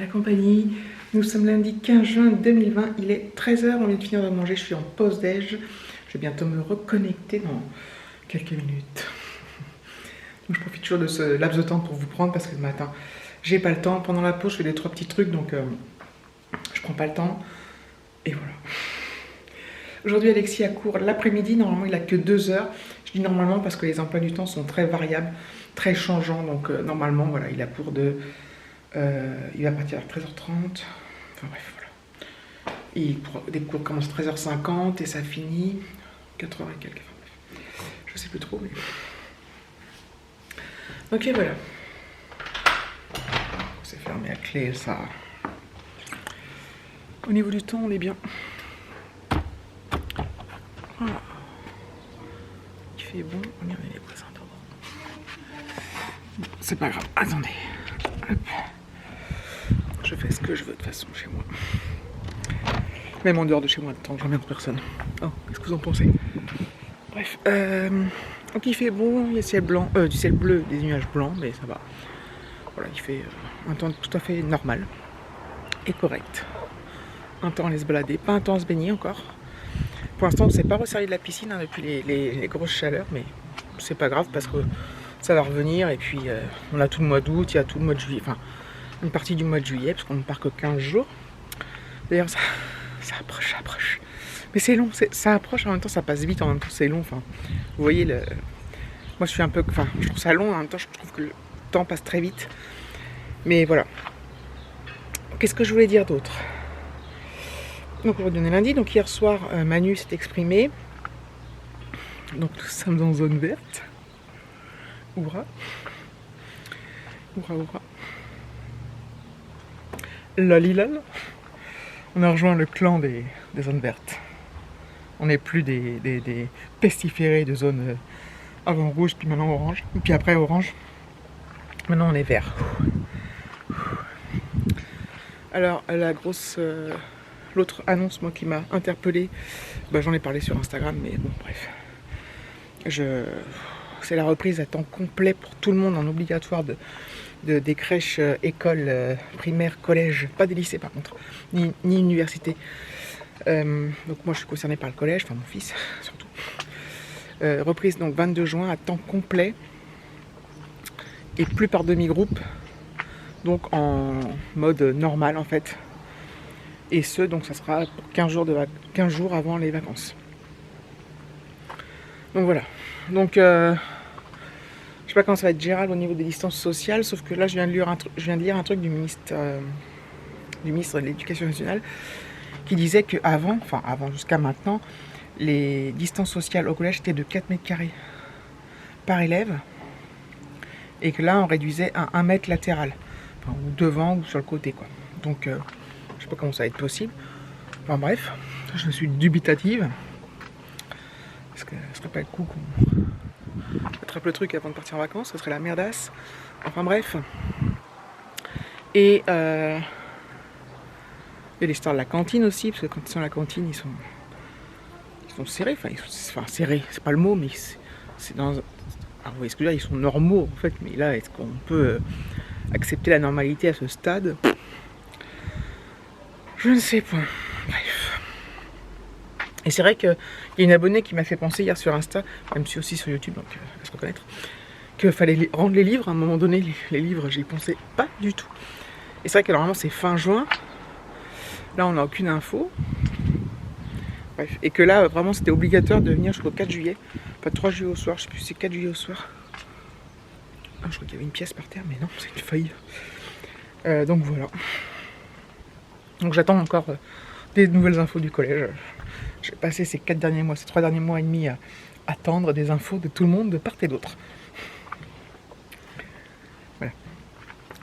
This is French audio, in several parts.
compagnie. Nous sommes lundi 15 juin 2020, il est 13 h, on vient de finir de manger, je suis en pause déj. Je vais bientôt me reconnecter dans quelques minutes. Donc je profite toujours de ce laps de temps pour vous prendre parce que le matin, j'ai pas le temps. Pendant la pause, je fais 2-3 petits trucs, donc je prends pas le temps. Et voilà. Aujourd'hui, Alexis a cours l'après-midi. Normalement, il a que 2 heures. Je dis normalement parce que les emplois du temps sont très variables, très changeants. Donc normalement, voilà, il a cours de... il va partir à 13h30. Enfin bref, voilà. Des cours commencent à 13h50 et ça finit 4h et quelques. Enfin, bref. Je sais plus trop, mais... Ok, voilà. C'est fermé à clé, ça. Au niveau du temps, on est bien. Voilà. Il fait bon. Regardez les voisins devant. C'est pas grave. Attendez. Hop. Je fais ce que je veux de toute façon chez moi. Même en dehors de chez moi, tant que j'emmerde personne. Oh, qu'est-ce que vous en pensez? Bref. Donc il fait bon, il y a ciel blanc, du ciel bleu, des nuages blancs, mais ça va. Voilà, il fait un temps tout à fait normal et correct. Un temps à aller se balader, pas un temps à se baigner encore. Pour l'instant, on ne s'est pas resservi de la piscine hein, depuis les grosses chaleurs, mais c'est pas grave parce que ça va revenir. Et puis, on a tout le mois d'août, il y a tout le mois de juillet, enfin, une partie du mois de juillet, parce qu'on ne part que 15 jours. D'ailleurs, ça approche, ça approche. Mais c'est long, ça approche, en même temps, ça passe vite, en même temps, c'est long. Enfin, vous voyez, moi, je suis un peu... Enfin, je trouve ça long, en même temps, je trouve que le temps passe très vite. Mais voilà. Qu'est-ce que je voulais dire d'autre? Donc aujourd'hui on est lundi, donc hier soir Manu s'est exprimé. Donc nous sommes en zone verte. Oura. Oura oura. Lolilol. On a rejoint le clan des zones vertes. On n'est plus des pestiférés de zone avant rouge, puis maintenant orange. Et puis après orange. Maintenant on est vert. Alors la grosse... L'autre annonce, moi, qui m'a interpellée, bah, j'en ai parlé sur Instagram, mais bon, bref. C'est la reprise à temps complet pour tout le monde en obligatoire des crèches, écoles, primaires, collèges, pas des lycées par contre, ni université. Donc moi, je suis concernée par le collège, enfin mon fils surtout. Reprise donc 22 juin à temps complet et plus par demi-groupe, donc en mode normal en fait. Et ce, donc ça sera pour 15 jours avant les vacances. Donc voilà. Donc, je sais pas quand ça va être gérable au niveau des distances sociales, sauf que là, je viens de lire un truc du ministre de l'Éducation nationale, qui disait qu'avant, enfin avant jusqu'à maintenant, les distances sociales au collège étaient de 4 mètres carrés par élève, et que là, on réduisait à 1 mètre latéral, enfin, ou devant ou sur le côté, quoi. Donc, je sais pas comment ça va être possible. Enfin bref, je suis dubitative. Est-ce que ce serait pas le coup qu'on attrape le truc avant de partir en vacances? Ce serait la merdasse. Enfin bref. Et il y a l'histoire de la cantine aussi, parce que quand ils sont à la cantine, ils sont serrés. Enfin, serrés, c'est pas le mot, mais c'est dans... Alors vous voyez ce que je veux dire, ils sont normaux en fait. Mais là, est-ce qu'on peut accepter la normalité à ce stade? Je ne sais pas. Bref. Et c'est vrai qu'il y a une abonnée qui m'a fait penser hier sur Insta, elle me suit aussi sur YouTube, donc elle va se reconnaître, qu'il fallait rendre les livres. À un moment donné, les livres, j'y pensais pas du tout. Et c'est vrai que normalement c'est fin juin. Là, on n'a aucune info. Bref. Et que là, vraiment, c'était obligatoire de venir jusqu'au 4 juillet. Enfin, 3 juillet au soir, je sais plus si c'est 4 juillet au soir. Ah, je crois qu'il y avait une pièce par terre, mais non, c'est une feuille. Donc voilà. Donc j'attends encore des nouvelles infos du collège. J'ai passé ces 3 derniers mois et demi à attendre des infos de tout le monde, de part et d'autre. Voilà.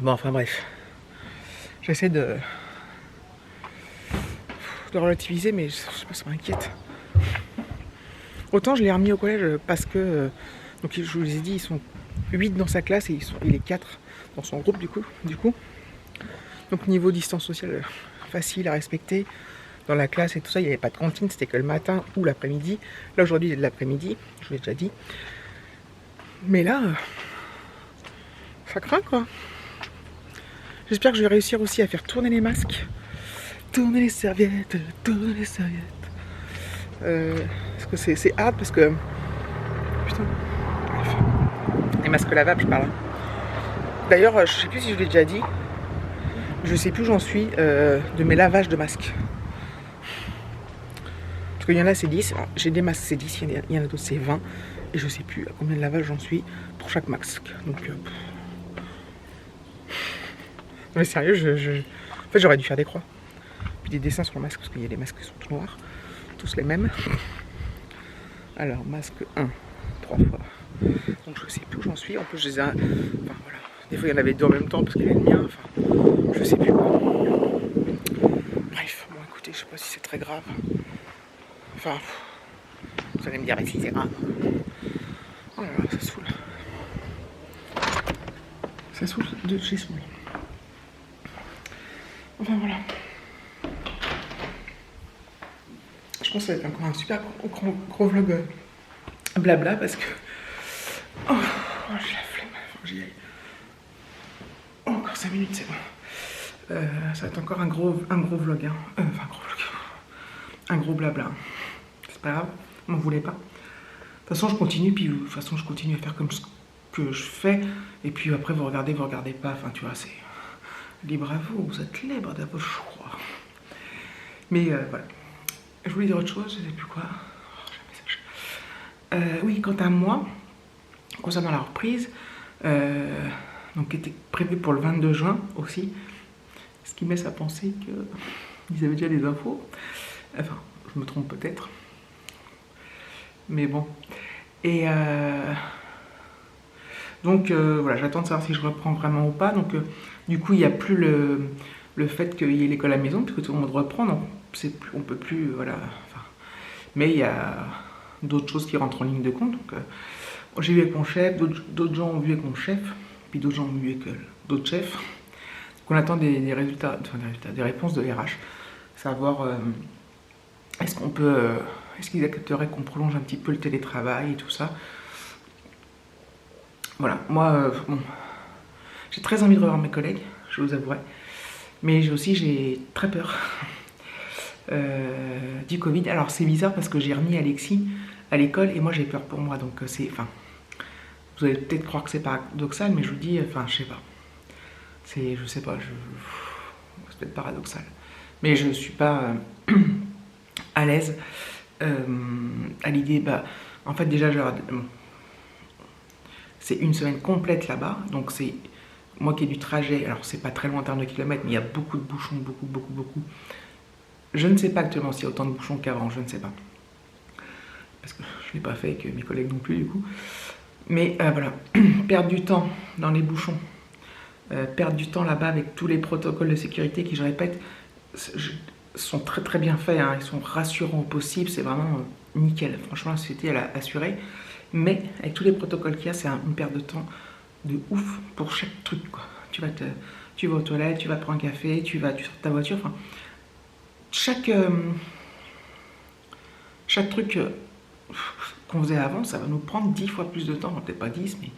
Bon, enfin bref. J'essaie de relativiser, mais je sais pas, ça m'inquiète. Autant je l'ai remis au collège parce que, donc je vous ai dit, ils sont 8 dans sa classe et il est 4 dans son groupe du coup. Donc niveau distance sociale... facile à respecter dans la classe et tout ça. Il n'y avait pas de cantine, c'était que le matin ou l'après-midi. Là aujourd'hui il est de l'après-midi, je vous l'ai déjà dit. Mais là, ça craint quoi. J'espère que je vais réussir aussi à faire tourner les masques. Tourner les serviettes, tourner les serviettes. Parce que c'est hard parce que... Putain. Bref. Les masques lavables, je parle. D'ailleurs, je sais plus si je l'ai déjà dit. Je sais plus où j'en suis de mes lavages de masques. Parce qu'il y en a c'est 10. J'ai des masques c'est 10, il y en a d'autres c'est 20. Et je sais plus à combien de lavages j'en suis pour chaque masque. Donc... Non mais sérieux, en fait j'aurais dû faire des croix. Puis des dessins sur le masque parce qu'il y a des masques qui sont tout noirs. Tous les mêmes. Alors, masque 1, 3 fois. Donc je sais plus où j'en suis. En plus je les ai... Enfin voilà. Des fois il y en avait deux en même temps parce qu'il y avait le mien. Enfin, je sais plus. Bref, bon écoutez, je sais pas si c'est très grave. Enfin, vous allez me dire si c'est grave. Oh là là, ça saoule. Ça saoule de chez Soul. Enfin voilà. Je pense que ça va être encore un super gros vlog blabla parce que... Oh, j'ai la flemme, faut que j'y aille. Oh, encore 5 minutes, c'est bon. Ça va être encore un gros vlog. Hein. Enfin, un gros vlog. Un gros blabla. C'est pas grave, m'en voulez pas. De toute façon, je continue, puis de toute façon, je continue à faire comme ce que je fais. Et puis après, vous regardez pas. Enfin, tu vois, c'est libre à vous. Vous êtes libre de vos choix. Mais voilà. Je voulais dire autre chose, je sais plus quoi. Oh, j'ai un message. Oui, quant à moi, concernant la reprise, donc qui était prévue pour le 22 juin aussi, ce qui me laisse à penser qu'ils avaient déjà des infos. Enfin, je me trompe peut-être. Mais bon. Et donc voilà, j'attends de savoir si je reprends vraiment ou pas. Donc du coup, il n'y a plus le fait qu'il y ait l'école à la maison, puisque tout le monde reprend. Donc on peut plus, voilà. Enfin, mais il y a d'autres choses qui rentrent en ligne de compte. Donc j'ai vu avec mon chef, d'autres gens ont vu avec mon chef, puis d'autres gens ont vu avec d'autres chefs. Donc on attend des résultats, des réponses de RH. Savoir est-ce qu'on peut, est-ce qu'ils accepteraient qu'on prolonge un petit peu le télétravail et tout ça. Voilà, moi, bon, j'ai très envie de revoir mes collègues, je vous avouerai. Mais j'ai très peur du Covid. Alors c'est bizarre parce que j'ai remis Alexis à l'école et moi j'ai peur pour moi. Donc c'est, enfin, vous allez peut-être croire que c'est paradoxal, mais je vous dis, enfin, je sais pas. Je sais pas, c'est peut-être paradoxal. Mais je suis pas à l'aise à l'idée, bah, en fait déjà, c'est une semaine complète là-bas, donc c'est moi qui ai du trajet, alors c'est pas très loin en termes de kilomètres, mais il y a beaucoup de bouchons, beaucoup. Je ne sais pas actuellement s'il y a autant de bouchons qu'avant, je ne sais pas. Parce que je ne l'ai pas fait avec mes collègues non plus du coup. Mais voilà, perdre du temps dans les bouchons, perdre du temps là-bas avec tous les protocoles de sécurité qui, je répète, sont très bien faits, hein, ils sont rassurants au possible, c'est vraiment nickel. Franchement, la société elle a assuré. Mais avec tous les protocoles qu'il y a, c'est une perte de temps de ouf pour chaque truc, quoi. Tu vas aux toilettes, tu vas prendre un café, tu sors de ta voiture, enfin... Chaque truc qu'on faisait avant, ça va nous prendre 10 fois plus de temps, peut-être pas 10, mais...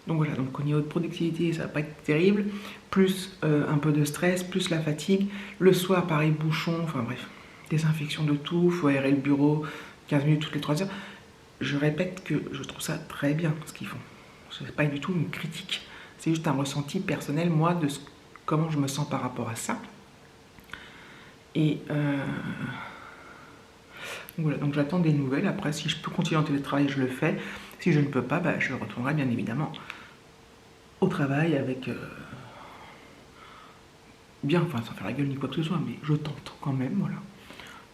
Donc voilà, donc au niveau de productivité, ça va pas être terrible, plus un peu de stress, plus la fatigue, le soir, pareil, bouchon, enfin bref, désinfection de tout, faut aérer le bureau, 15 minutes toutes les 3 heures. Je répète que je trouve ça très bien, ce qu'ils font. Ce n'est pas du tout une critique, c'est juste un ressenti personnel, moi, de comment je me sens par rapport à ça. Et voilà, donc j'attends des nouvelles. Après, si je peux continuer en télétravail, je le fais. Si je ne peux pas, bah, je retournerai bien évidemment au travail avec... bien, enfin sans faire la gueule ni quoi que ce soit, mais je tente quand même, voilà.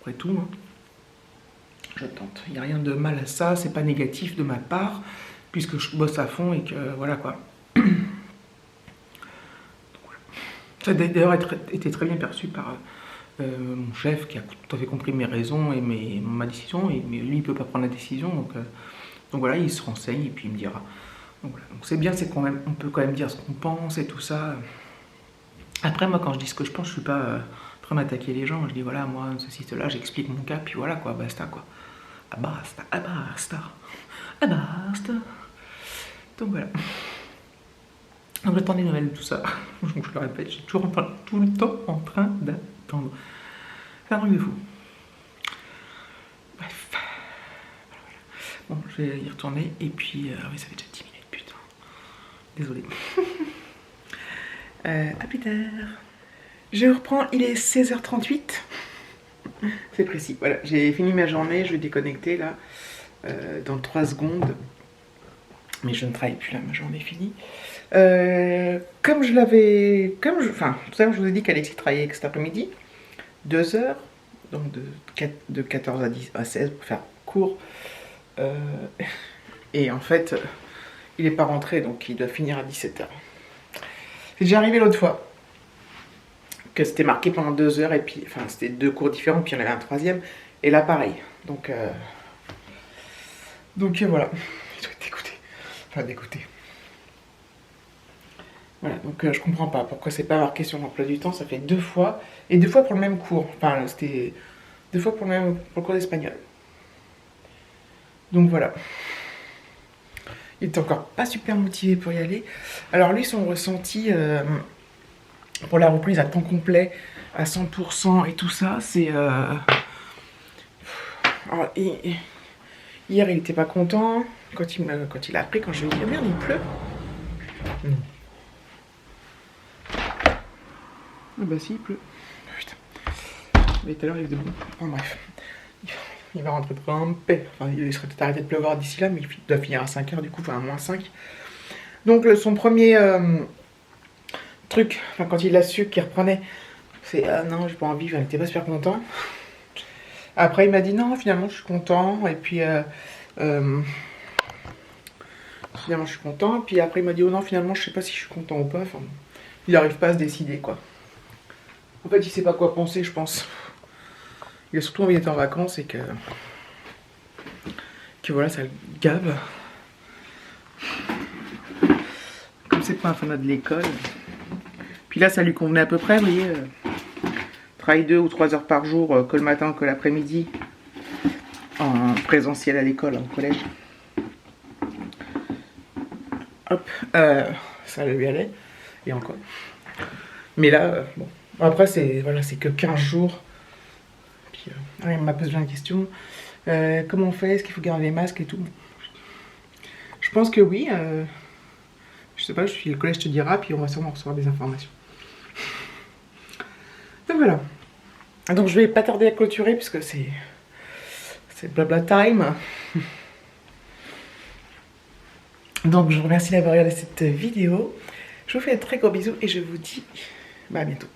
Après tout, hein, je tente. Il n'y a rien de mal à ça, c'est pas négatif de ma part, puisque je bosse à fond et que voilà quoi. Ça a d'ailleurs été très bien perçu par mon chef qui a tout à fait compris mes raisons et ma décision, mais lui il peut pas prendre la décision, donc voilà, il se renseigne et puis il me dira. Donc voilà, donc c'est bien, c'est quand même, on peut quand même dire ce qu'on pense et tout ça. Après moi quand je dis ce que je pense, je suis pas en train d'attaquer les gens, je dis voilà, moi ceci, cela, j'explique mon cas, puis voilà quoi, basta quoi. Ah basta, ah basta, ah basta. Donc voilà. Donc j'attends des nouvelles de tout ça. Donc je le répète, j'ai toujours tout le temps en train d'attendre. C'est un truc de fou. Bref. Bon, je vais y retourner et puis... oui, ça fait déjà 10 minutes, putain. Désolée. À plus tard. Je reprends, il est 16h38. C'est précis. Voilà, j'ai fini ma journée, je vais déconnecter là dans 3 secondes. Mais je ne travaille plus là, ma journée est finie. Comme je l'avais... Enfin, tout à l'heure je vous ai dit qu'Alexis travaillait cet après-midi. 2 heures. Donc de 14 à 16 pour faire court. Et en fait, il n'est pas rentré, donc il doit finir à 17h. C'est déjà arrivé l'autre fois. Que c'était marqué pendant 2 heures et puis... Enfin, c'était 2 cours différents, puis il y en avait un troisième. Et là, pareil. Donc voilà. Je dois être dégoûté. Enfin, dégoûté. Voilà, donc je comprends pas pourquoi c'est pas marqué sur l'emploi du temps. Ça fait 2 fois. Et 2 fois pour le même cours. Enfin, c'était 2 fois pour le cours d'espagnol. Donc voilà. Il était encore pas super motivé pour y aller. Alors lui, son ressenti pour la reprise à temps complet, à 100% et tout ça, c'est... Alors, hier, il était pas content quand il a appris, quand je lui ai dit « Ah merde, il pleut !» Non. Ah bah si, il pleut. Putain. Mais tout à l'heure, il faisait bon. Enfin bref. Il va rentrer trempé. Enfin, il serait peut-être arrêté de pleuvoir d'ici là, mais il doit finir à 5h du coup, enfin à moins 5. Donc son premier truc, enfin quand il a su qu'il reprenait, c'est ah non, j'ai pas envie, il était pas super content. Après il m'a dit non, finalement je suis content, et puis finalement je suis content, et puis après il m'a dit oh non, finalement je sais pas si je suis content ou pas, enfin il arrive pas à se décider quoi. En fait il sait pas quoi penser, je pense. Il a surtout envie d'être en vacances et que voilà, ça le gave. Comme c'est pas un fanat de l'école. Puis là, ça lui convenait à peu près, vous voyez. Travaille 2 ou 3 heures par jour, que le matin, que l'après-midi. En présentiel à l'école, en collège. Hop, ça lui allait. Et encore. Mais là, bon. Après, c'est voilà, c'est que 15 jours. Puis, il m'a posé plein de questions. Comment on fait? Est-ce qu'il faut garder les masques et tout? Je pense que oui. Je sais pas, le collège te dira, puis on va sûrement recevoir des informations. Donc voilà. Donc je vais pas tarder à clôturer, puisque c'est blabla time. Donc je vous remercie d'avoir regardé cette vidéo. Je vous fais de très gros bisous et je vous dis à bientôt.